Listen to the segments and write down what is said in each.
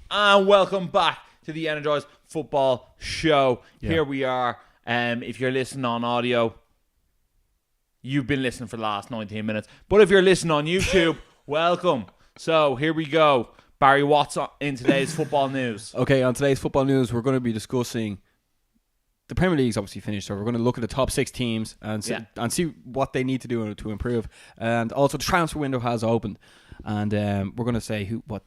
And welcome back to the Energized Football Show. Yeah. Here we are. If you're listening on audio, you've been listening for the last 19 minutes. But if you're listening on YouTube, welcome. So here we go. Barry, what's in today's football news? Okay, on today's football news, we're going to be discussing the Premier League's obviously finished, so we're going to look at the top 6 teams and see what they need to do to improve. And also, the transfer window has opened, and we're going to say what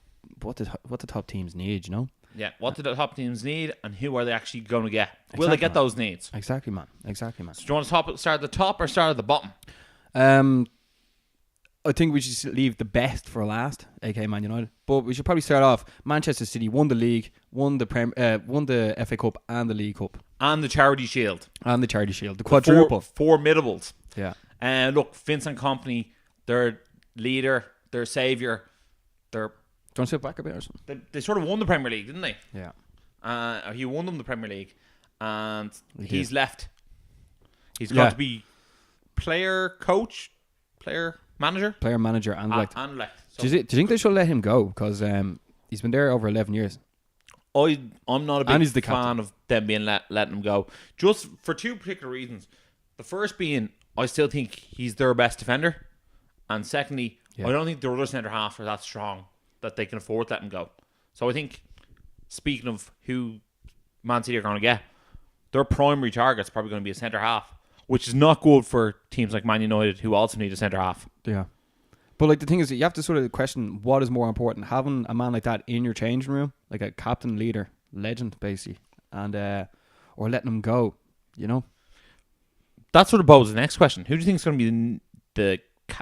the top teams need, you know? Yeah, what do the top teams need, and who are they actually going to get? Will Exactly, they get those needs? Exactly, man. So do you want to start at the top or start at the bottom? I think we should leave the best for last, aka Man United. But we should probably start off. Manchester City won the league, won the FA Cup and the League Cup. And the Charity Shield. The quadruple. Formidables. Yeah. And look, Vincent Kompany, their leader, their saviour, their... Do you want to sit back a bit or something? They sort of won the Premier League, didn't they? Yeah. He won them the Premier League, and he's left. He's got to be player, coach, player, manager, and elect. So, do you think they should let him go? Because he's been there over 11 years. I'm not a big fan of them being letting him go. Just for two particular reasons. The first being, I still think he's their best defender, and secondly, I don't think their other centre half are that strong that they can afford to let him go. So I think, speaking of who Man City are going to get, their primary target's probably going to be a centre half, which is not good for teams like Man United, who also need a centre half. Yeah. But like the thing is, that you have to sort of question what is more important: having a man like that in your changing room, like a captain, leader, legend, basically, and or letting him go. You know. That sort of poses the next question: who do you think is going to be the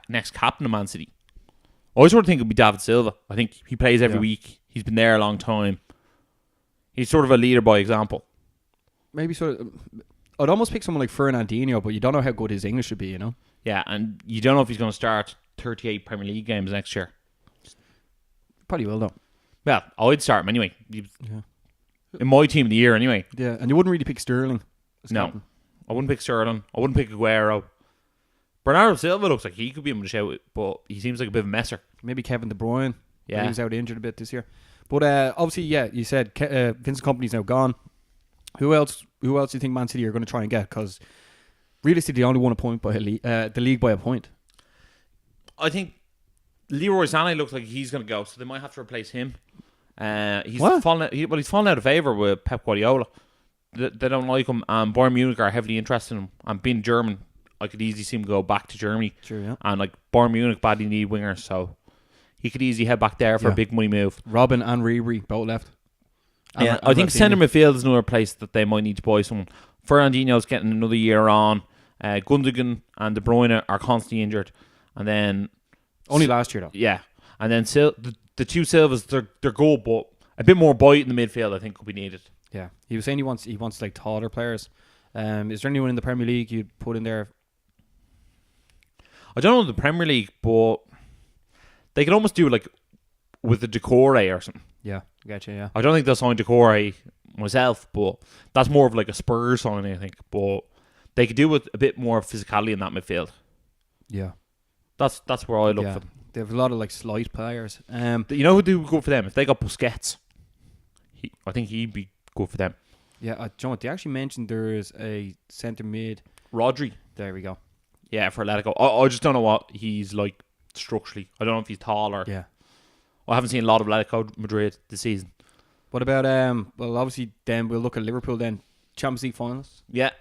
next captain of Man City? I sort of think it'll be David Silva. I think he plays every week. He's been there a long time. He's sort of a leader by example. Maybe sort of. I'd almost pick someone like Fernandinho, but you don't know how good his English would be, you know? Yeah, and you don't know if he's going to start 38 Premier League games next year. Probably will, though. Well, I'd start him anyway. In my team of the year, anyway. Yeah, and you wouldn't really pick Sterling. No, captain. I wouldn't pick Sterling. I wouldn't pick Aguero. Bernardo Silva looks like he could be able to shout, but he seems like a bit of a messer. Maybe Kevin De Bruyne. Yeah. He was out injured a bit this year. But obviously, you said Vincent Kompany's now gone. Who else do you think Man City are going to try and get? Because realistically, they only won a point by the league by a point. I think Leroy Sané looks like he's going to go, so they might have to replace him. He's fallen out of favour with Pep Guardiola. They don't like him, and Bayern Munich are heavily interested in him. And being German, I could easily see him go back to Germany. Sure, yeah. And like Bayern Munich badly need wingers, so he could easily head back there for a big money move. Robin and Ribery both left. Yeah, I think centre midfield is another place that they might need to buy someone. Fernandinho's getting another year on. Gundogan and De Bruyne are constantly injured, and then only last year though. Yeah, and then the two Silvas, they're good, but a bit more bite in the midfield I think could be needed. Yeah, he was saying he wants like taller players. Is there anyone in the Premier League you'd put in there? I don't know the Premier League, but they could almost do like with the Decore or something. Yeah, gotcha, yeah. I don't think they'll sign Decore myself, but that's more of like a Spurs signing, I think. But they could do with a bit more physicality in that midfield. Yeah. That's where I look for them. They have a lot of like slight players. You know who do good for them? If they got Busquets, I think he'd be good for them. Yeah, John, they actually mentioned there is a centre mid. Rodri. There we go. Yeah, for Atletico. I just don't know what he's like structurally. I don't know if he's tall or... Yeah. I haven't seen a lot of Atletico Madrid this season. What about, well, obviously, then we'll look at Liverpool then. Champions League finals. Yeah.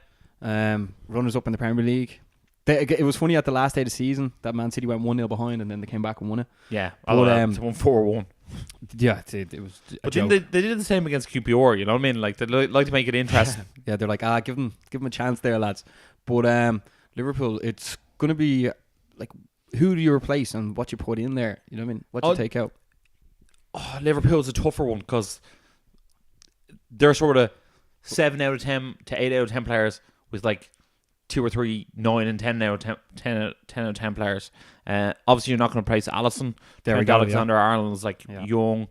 Runners up in the Premier League. It was funny at the last day of the season that Man City went 1-0 behind and then they came back and won it. Yeah. But, it won 4-1. Yeah, it was But then they did the same against QPR, you know what I mean? Like, they like to make it interesting. Yeah, they're like, give them a chance there, lads. But Liverpool, it's going to be like, who do you replace and what you put in there? You know what I mean? What you take out? Liverpool's a tougher one because they're sort of 7 out of 10 to 8 out of 10 players with like 2 or 3 9 and 10 out of 10 out of 10 players. Obviously, you're not going to price Alisson. Alexander-Arnold's like young.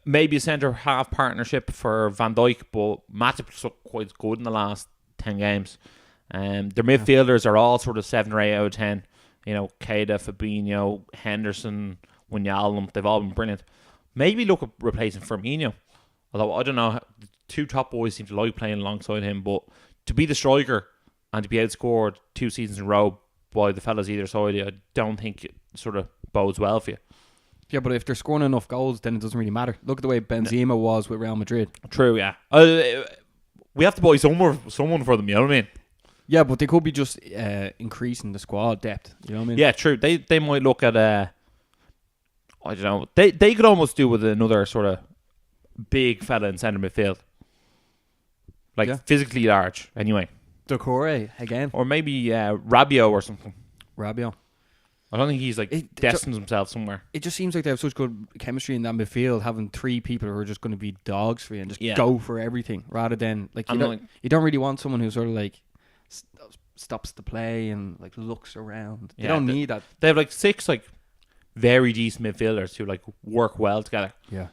Maybe a centre half partnership for Van Dijk, but Matip's looked quite good in the last 10 games. Their midfielders are all sort of 7 or 8 out of 10. You know, Keita, Fabinho, Henderson, Wijnaldum, they've all been brilliant. maybe look at replacing Firmino. Although I don't know, the two top boys seem to like playing alongside him, but to be the striker and to be outscored 2 seasons in a row by the fellas either side, I don't think it sort of bodes well for you. Yeah, but if they're scoring enough goals, then it doesn't really matter. Look at the way Benzema was with Real Madrid. True, yeah. We have to buy someone for them, you know what I mean? Yeah, but they could be just increasing the squad depth. You know what I mean? Yeah, true. They might look at I don't know. They could almost do with another sort of big fella in centre midfield, like physically large. Anyway, Decore again, or maybe Rabiot or something. Rabiot. I don't think he's destined himself somewhere. It just seems like they have such good chemistry in that midfield, having 3 people who are just going to be dogs for you and just go for everything, rather than you don't really want someone who sort of like stops the play and like looks around. You don't need that. They have 6 very decent midfielders who work well together. Yeah.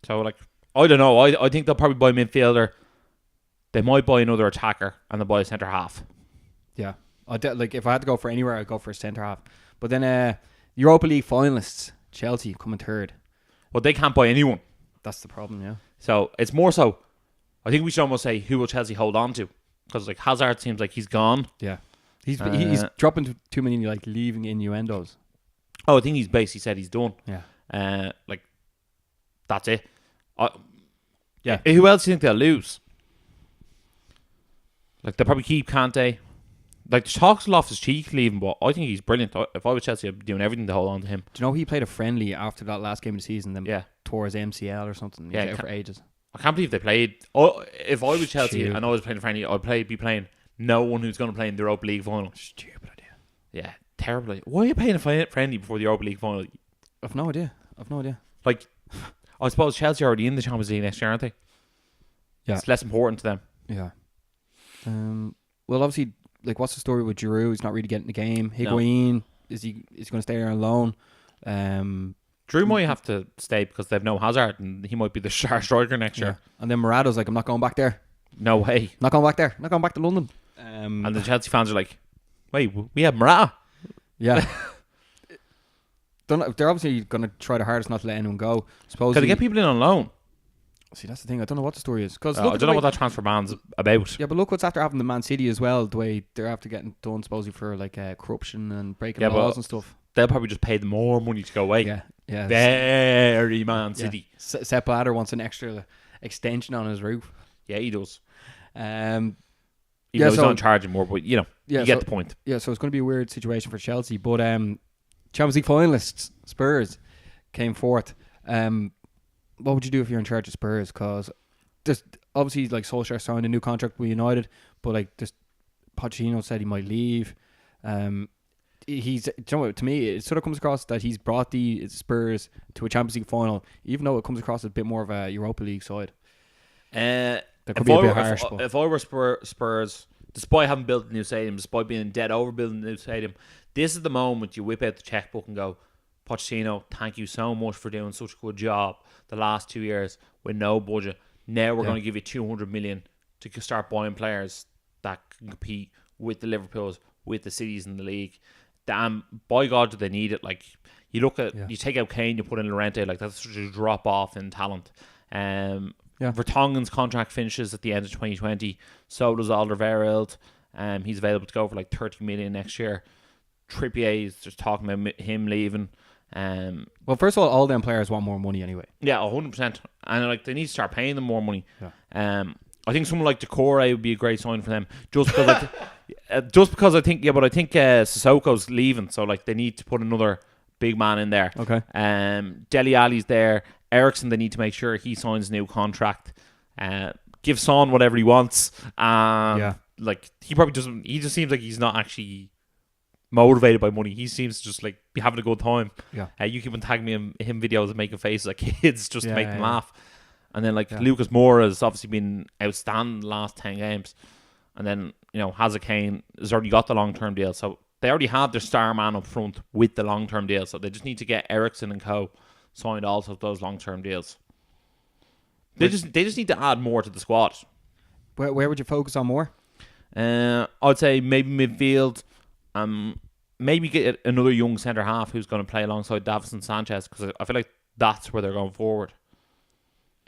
So I don't know. I think they'll probably buy a midfielder. They might buy another attacker and they'll buy a centre half. Yeah. If I had to go for anywhere, I'd go for a centre half. But then Europa League finalists, Chelsea coming third. Well, they can't buy anyone. That's the problem, yeah. So it's more so, I think we should almost say, who will Chelsea hold on to? Because Hazard seems like he's gone. Yeah. He's dropping too many leaving innuendos. Oh, I think he's basically said he's done. Yeah. That's it. Yeah. Who else do you think they'll lose? They'll probably keep Kante. There's talks of Loftus-Cheek leaving, but I think he's brilliant. If I was Chelsea, I'd be doing everything to hold on to him. Do you know he played a friendly after that last game of the season? Then tore his MCL or something. He was out for ages. I can't believe they played. If I was Chelsea and I was playing a friendly, I'd be playing no one who's going to play in the Europa League final. Stupid idea. Yeah, terrible. Why are you playing a friendly before the Europa League final? I've no idea. I suppose Chelsea are already in the Champions League next year, aren't they? Yeah. It's less important to them. Yeah. Well, obviously, what's the story with Giroud? He's not really getting the game. Higuain, is he going to stay there on loan? Drew might have to stay because they've no Hazard and he might be the star striker next year. And then Morata's I'm not going back there. No way. Not going back there. Not going back to London. And the Chelsea fans are like, wait, we have Morata. Yeah. They're obviously going to try their hardest not to let anyone go. Can they get people in on loan? See, that's the thing. I don't know what the story is. I don't know what that transfer ban's about. Yeah, but look what's after happening to Man City as well. The way they're after getting done supposedly for corruption and breaking laws and stuff. They'll probably just pay them more money to go away. Yeah. Very Man City. Sepp Blatter wants an extra extension on his roof. Yeah, he does. Even though he's not charging more, but you get the point. Yeah, so it's going to be a weird situation for Chelsea. But Champions League finalists, Spurs, came fourth. What would you do if you're in charge of Spurs? Because there's obviously Solskjaer signed a new contract with United, but Pochettino said he might leave. To me, it sort of comes across that he's brought the Spurs to a Champions League final, even though it comes across as a bit more of a Europa League side. That could be a bit harsh. If I were Spurs, despite having built a new stadium, despite being in debt over building a new stadium, this is the moment you whip out the checkbook and go, Pochettino, thank you so much for doing such a good job the last 2 years with no budget. Now we're going to give you 200 million to start buying players that can compete with the Liverpools, with the cities in the league. Damn, by God, do they need it? You look at, you take out Kane, you put in Llorente, that's such a drop off in talent. Vertonghen's contract finishes at the end of 2020. So does Alderweireld. He's available to go for 30 million next year. Trippier is just talking about him leaving. Well, first of all them players want more money anyway. Yeah, 100%. And they need to start paying them more money. Yeah. I think someone like Decore would be a great sign for them. Just because I think Sissoko's leaving, so they need to put another big man in there. Okay. Dele Alli's there. Ericsson, they need to make sure he signs a new contract. Give Son whatever he wants. He probably doesn't. He just seems like he's not actually motivated by money. He seems to just be having a good time. Yeah. You keep on tagging me in him videos and making faces at kids just to make them laugh. And then Lucas Moura has obviously been outstanding the last 10 games. And then Hazard Kane has already got the long term deal, so they already have their star man up front with the long term deal. So they just need to get Ericsson and co signed also those long term deals. They just need to add more to the squad. Where would you focus on more? I'd say maybe midfield. Maybe get another young centre half who's going to play alongside Davison Sanchez, because I feel like that's where they're going forward.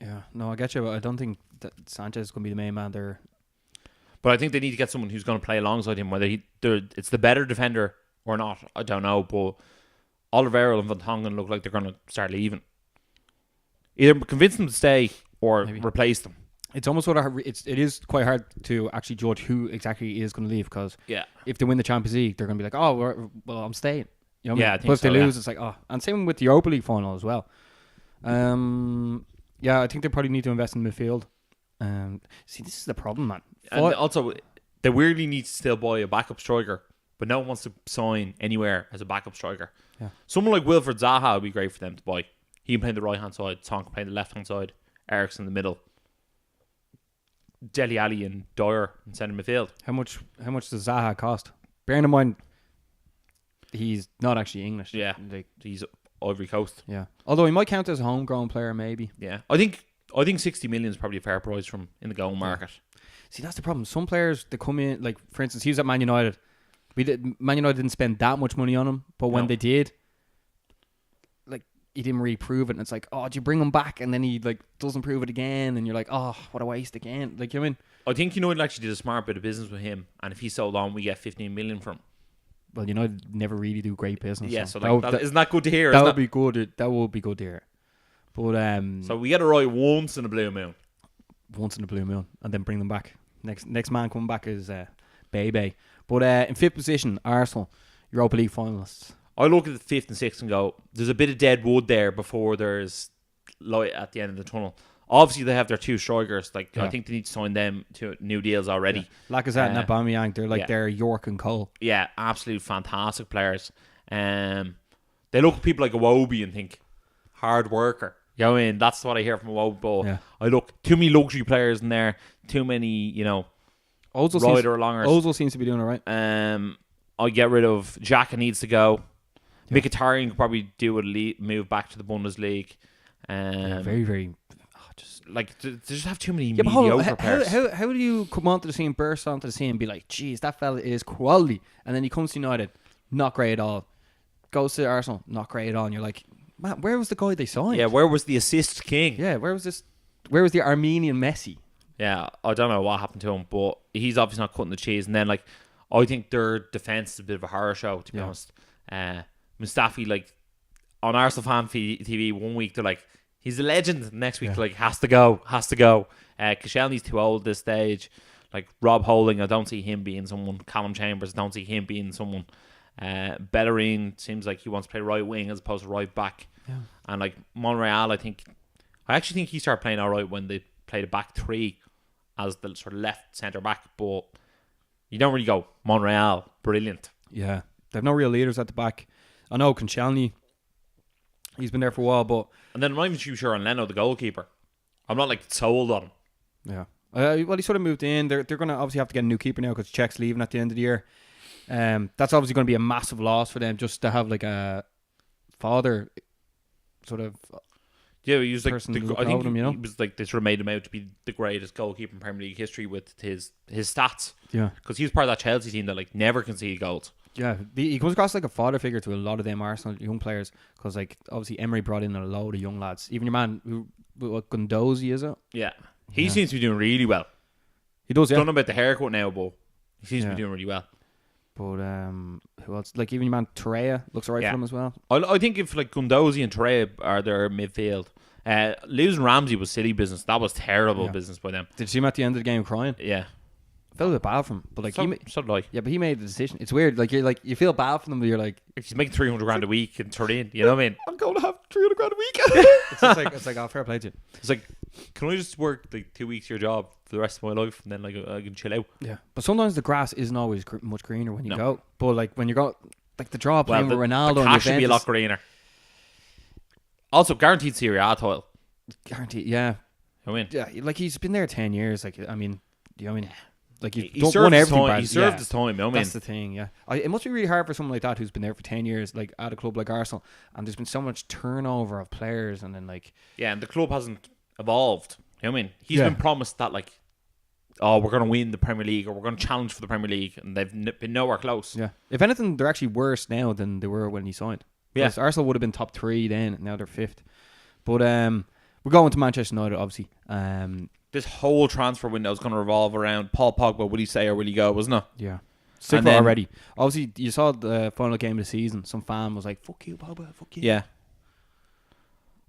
Yeah, no, I get you, but I don't think that Sanchez is going to be the main man there. But I think they need to get someone who's going to play alongside him, whether it's the better defender or not. I don't know, but Oliveira and Van Tongen look like they're going to start leaving. Either convince them to stay or replace them. It's almost it is quite hard to actually judge who exactly is going to leave, because if they win the Champions League, they're going to be like, oh, well, I'm staying. You know what I mean? I think but if so, they lose, it's like, oh. And same with the Europa League final as well. Yeah, I think they probably need to invest in midfield. See, this is the problem, man. And also, they weirdly need to still buy a backup striker, but no one wants to sign anywhere as a backup striker. Yeah. Someone like Wilfred Zaha would be great for them to buy. He can play the right hand side, Son can play the left hand side, Eriksen in the middle, Dele Alli and Dyer in centre midfield. How much does Zaha cost? Bearing in mind, he's not actually English. Yeah, he's Ivory Coast. Yeah, although he might count as a homegrown player, maybe. Yeah, I think 60 million is probably a fair price from in the goal market. See, that's the problem. Some players, they come in, like, for instance, he was at Man United. Man United didn't spend that much money on him, but when they did, like, he didn't really prove it. And it's like, oh, do you bring him back? And then he, like, doesn't prove it again. And you're like, oh, what a waste again. Like, you know what I mean? I think United actually did a smart bit of business with him. And if he's sold on, we get 15 million from him. Well, United never really do great business. Yeah, so isn't that good to hear? That would be good. That would be good to hear. But so we get it right once in a blue moon. Once in a blue moon, and then bring them back. Next man coming back is Bebe. But in fifth position, Arsenal, Europa League finalists. I look at the fifth and sixth and go, there's a bit of dead wood there before there's light at the end of the tunnel. Obviously, they have their two strikers. Like I think they need to sign them to new deals already. Yeah. Lacazette and Aubameyang, they're like their York and Cole. Yeah, absolute fantastic players. They look at people like Iwobi and think, hard worker. You know what I mean? That's what I hear from Iwobi. But I look, too many luxury players in there. Too many, rider alongers. Ozil seems to be doing all right. I get rid of Xhaka needs to go. Yeah. Mkhitaryan could probably do a move back to the Bundesliga. Very, very. They just have too many mediocre players. How do you come onto the scene, burst onto the scene, and be like, "Geez, that fella is quality," and then he comes to United, not great at all. Goes to Arsenal, not great at all, and you're like, "Man, where was the guy they signed? Yeah, where was the assist king? Yeah, where was this? Where was the Armenian Messi? Yeah, I don't know what happened to him, but he's obviously not cutting the cheese. And then, I think their defense is a bit of a horror show, to be honest. Mustafi, on Arsenal Fan TV, 1 week they're like, he's a legend. Next week, has to go. Koscielny's too old at this stage. Like Rob Holding, I don't see him being someone. Callum Chambers, I don't see him being someone. Bellerin seems like he wants to play right wing as opposed to right back. Yeah. And Monreal, I actually think he started playing all right when they played a back three as the sort of left centre back. But you don't really go Monreal, brilliant. Yeah, they have no real leaders at the back. I know Koscielny, he's been there for a while, but and then I'm not even too sure on Leno, the goalkeeper. I'm not sold on him. Yeah. Well, he sort of moved in. They're going to obviously have to get a new keeper now because Czech's leaving at the end of the year. That's obviously going to be a massive loss for them, just to have a father sort of. Yeah, he was I think him, he was they sort of made him out to be the greatest goalkeeper in Premier League history with his stats. Yeah, because he was part of that Chelsea team that never conceded goals. Yeah, he comes across like a father figure to a lot of them Arsenal young players, because obviously Emery brought in a load of young lads. Even your man, Gundozi, is it? Yeah, he seems to be doing really well. He does. Yeah, don't know about the haircut now, but he seems to be doing really well. But who else? Even your man Torreira looks alright for him as well. I think if Gundozi and Torreira are their midfield, losing Ramsey was silly business. That was terrible business by them. Did you see him at the end of the game crying? Yeah. I felt a bit bad for him, but so did I. Yeah, but he made the decision. It's weird. You feel bad for them, but you're like, he's making 300 grand a week in Turin. You know what I mean? I'm going to have 300 grand a week. it's like, oh, fair play to you. It's like, can I just work 2 weeks your job for the rest of my life and then I can chill out? Yeah, but sometimes the grass isn't always much greener when you go. But when you go, the draw playing with Ronaldo, the cash should be a lot greener. Also, guaranteed Serie A title. Guaranteed, yeah. I mean, yeah, he's been there 10 years. I mean, he served his time. He served his time. That's the thing. Yeah, it must be really hard for someone like that who's been there for 10 years, at a club like Arsenal, and there's been so much turnover of players, and then and the club hasn't evolved. You know what I mean? He's been promised that we're going to win the Premier League or we're going to challenge for the Premier League, and they've been nowhere close. Yeah, if anything, they're actually worse now than they were when he signed. Yeah, Arsenal would have been top 3 then, and now they're 5th. But we're going to Manchester United, obviously. This whole transfer window is going to revolve around Paul Pogba. Will he stay or will he go? Wasn't it? Yeah. Sick of it already. Obviously, you saw the final game of the season. Some fan was like, "Fuck you, Pogba. Fuck you." Yeah.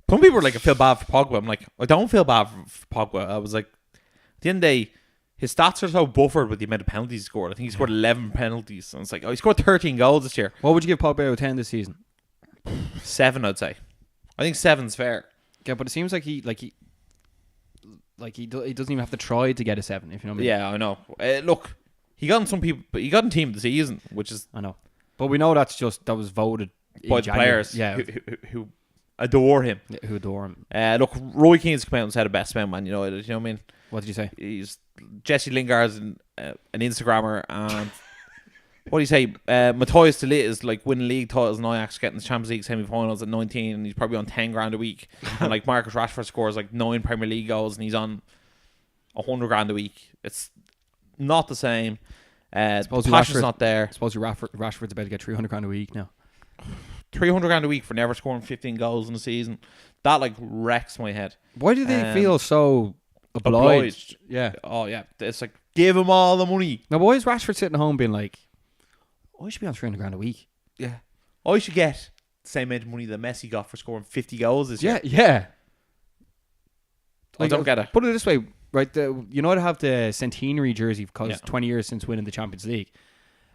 Some people were like, "I feel bad for Pogba." I'm like, I don't feel bad for Pogba. I was like, at the end of the day, his stats are so buffered with the amount of penalties he scored. I think he scored 11 penalties. And it's like, he scored 13 goals this year. What would you give Pogba out of 10 this season? 7, I'd say. I think 7's fair. Yeah, but it seems like he doesn't even have to try to get a 7, if you know what I mean. Yeah, I know. Look, he got in some people, but he got in team of the season, which is I know. But we know that was voted by the players yeah, who adore him. Yeah, who adore him. Look, Roy Keane's come out and said the best man, Man United. You know what I mean? What did you say? He's Jesse Lingard's an Instagrammer, and what do you say? Matthias de Ligt is like winning league titles in Ajax, getting the Champions League semi-finals at 19, and he's probably on 10 grand a week. And like Marcus Rashford scores like 9 Premier League goals, and he's on 100 grand a week. It's not the same. The passion's not there. I suppose Rashford's about to get 300 grand a week now. 300 grand a week for never scoring 15 goals in a season. That like wrecks my head. Why do they feel so obliged? Yeah. Oh yeah. It's like, give him all the money. Now, why is Rashford sitting at home being like, I should be on 300 grand a week? Yeah. I should get the same amount of money that Messi got for scoring 50 goals this year. Yeah. I don't get it. Put it this way, right? United have the centenary jersey because 20 years since winning the Champions League.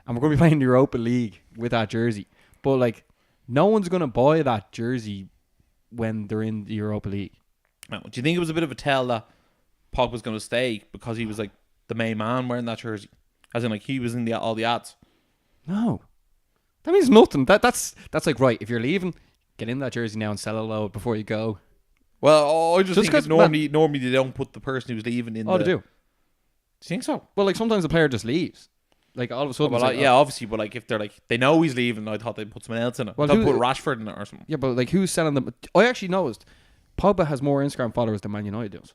And we're going to be playing the Europa League with that jersey. But like, no one's going to buy that jersey when they're in the Europa League. No. Do you think it was a bit of a tell that Pogba was going to stay because he was like the main man wearing that jersey? As in like he was in all the ads? No. That means nothing. That's like, right, if you're leaving, get in that jersey now and sell it low before you go. Well, I just think it's normally they don't put the person who's leaving in. Oh, they do. Do you think so? Well, like sometimes the player just leaves. Like all of a sudden. Well, yeah, obviously, but like if they're like they know he's leaving, I thought they'd put someone else in it. Well, they'd put Rashford in it or something. Yeah, but like who's selling them? I actually noticed Pogba has more Instagram followers than Man United does.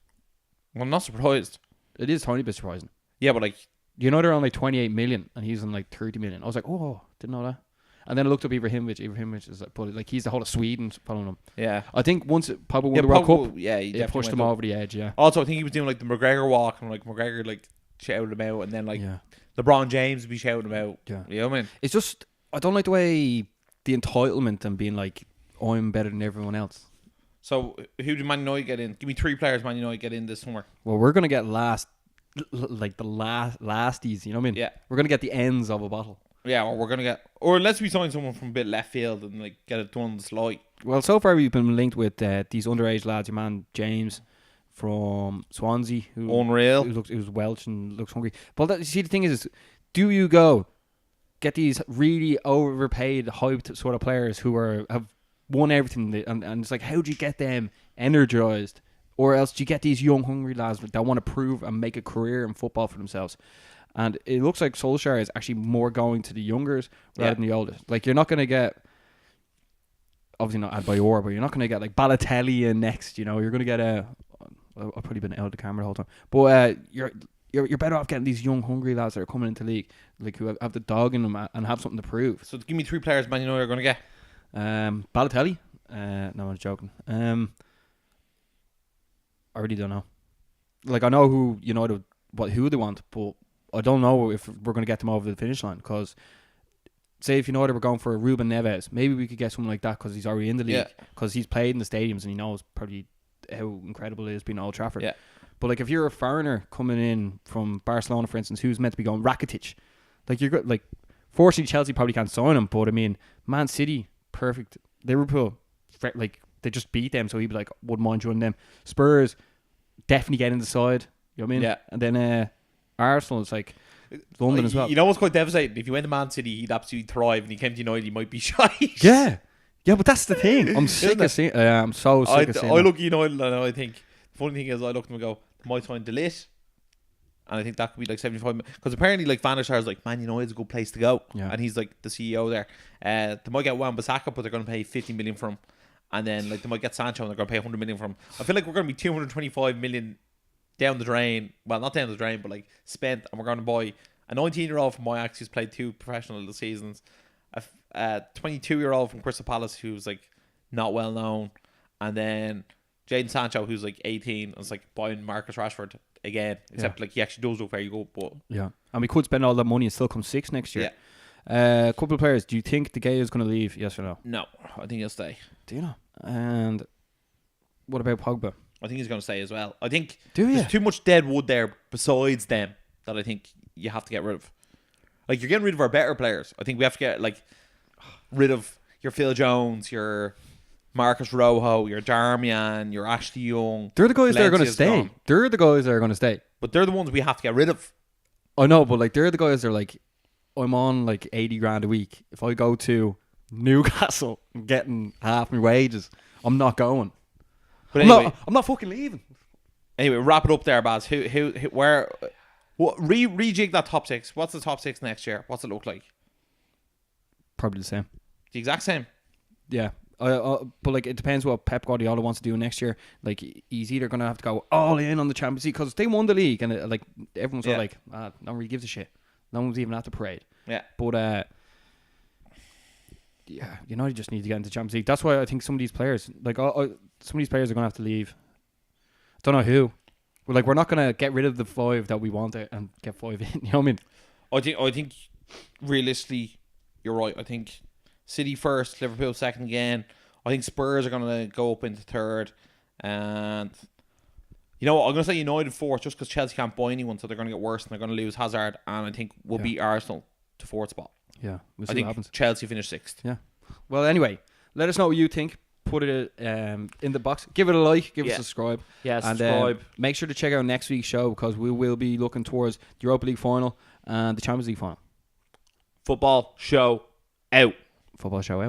Well, I'm not surprised. It is a tiny bit surprising. Yeah, but like United are on like 28 million and he's on like 30 million. I was like, oh, didn't know that. And then I looked up Ibrahimovic. Ibrahimovic is like he's the whole of Sweden following him. Yeah, I think once Pogba won the World Cup, he pushed him over the edge. Yeah. Also, I think he was doing like the McGregor walk and like McGregor like shouted him out, and then like LeBron James would be shouting him out. Yeah, you know what I mean? It's just I don't like the way the entitlement and being like I'm better than everyone else. So who did Man United get in? Give me 3 players Man United get in this summer. Well, we're gonna get lasties. You know what I mean? Yeah, we're gonna get the ends of a bottle. Yeah, or we're gonna get, or unless we sign someone from a bit left field and like get it done on the slide. Well, so far we've been linked with these underage lads. Your man James from Swansea, who unreal, who's Welsh and looks hungry. But you see, the thing is, do you go get these really overpaid, hyped sort of players who have won everything, and it's like, how do you get them energized? Or else do you get these young, hungry lads that want to prove and make a career in football for themselves? And it looks like Solskjaer is actually more going to the youngers rather than the oldest. Like, you're not going to get, obviously not Adebayor, but you're not going to get like Balotelli in next. You know, you're going to get I've probably been out of the camera the whole time. But you're better off getting these young, hungry lads that are coming into the league, like who have the dog in them and have something to prove. So give me 3 players Man United are going to get. Balotelli. No, I'm joking. I really don't know. Like, I know who United, who they want, but I don't know if we're going to get them over the finish line. Because say if United were going for Ruben Neves, maybe we could get someone like that because he's already in the league, because he's played in the stadiums and he knows probably how incredible it is being at Old Trafford. Yeah. But like, if you're a foreigner coming in from Barcelona, for instance, who's meant to be going Rakitic, like you're good. Like, fortunately Chelsea probably can't sign him, but I mean, Man City, perfect. Liverpool, like they just beat them, so he'd be like, wouldn't mind joining them. Spurs, definitely get in the side. You know what I mean? Yeah. And then Arsenal, it's like London as well. You know what's quite devastating? If he went to Man City, he'd absolutely thrive, and he came to United, he might be shy. Yeah, but that's the thing. I'm sick of seeing. I'm so sick of seeing. I look at United and I think the funny thing is, I look at them and go, they might sign de Ligt, and I think that could be like 75 million. Because apparently, like Van der Sar's like, Man United's a good place to go, and he's like the CEO there. They might get Wan-Bissaka, but they're going to pay 50 million for him, and then like they might get Sancho and they're going to pay 100 million for him. I feel like we're going to be 225 million down the drain. Well, not down the drain, but like spent, and we're going to buy a 19-year-old from Ajax who's played 2 professional seasons, a 22-year-old from Crystal Palace who's like not well known, and then Jadon Sancho, who's like 18, and it's like buying Marcus Rashford again. Except like he actually does look very good, but yeah, and we could spend all that money and still come sixth next year. Yeah. A couple of players. Do you think De Gea is going to leave? Yes or no? No, I think he'll stay. Do you know? And what about Pogba? I think he's going to stay as well. I think Do you? there's too much dead wood there besides them that I think you have to get rid of. Like, you're getting rid of our better players. I think we have to get like rid of your Phil Jones, your Marcus Rojo, your Darmian, your Ashley Young. They're the guys that are going to Valencia's stay. gone. They're the guys that are going to stay. But they're the ones we have to get rid of. I know, but like they're the guys that are like, I'm on like 80 grand a week. If I go to Newcastle and getting half my wages, I'm not going. But I'm anyway, not fucking leaving. anyway, wrap it up there, Baz. Who where? What rejig that top six? What's the top six next year? What's it look like? Probably the same. The exact same. Yeah. But like it depends what Pep Guardiola wants to do next year. Like he's either going to have to go all in on the Champions League because they won the league and like everyone's sort of like, no one really gives a shit. No one's even at the parade. Yeah. But yeah, you just need to get into the Champions League. That's why I think some of these players, like some of these players, are going to have to leave. Don't know who. We're not going to get rid of the 5 that we want and get 5 in. You know what I mean? I think realistically, you're right. I think City first, Liverpool second again. I think Spurs are going to go up into third, and you know what? I'm going to say United fourth just because Chelsea can't buy anyone, so they're going to get worse and they're going to lose Hazard, and I think we'll beat Arsenal to fourth spot. Yeah, we'll see I think what happens. Chelsea finish sixth. Yeah. Well, anyway, let us know what you think. Put it in the box. Give it a like. Give us a subscribe. Yeah, and subscribe. Make sure to check out next week's show because we will be looking towards the Europa League final and the Champions League final. Football show out. Football show out.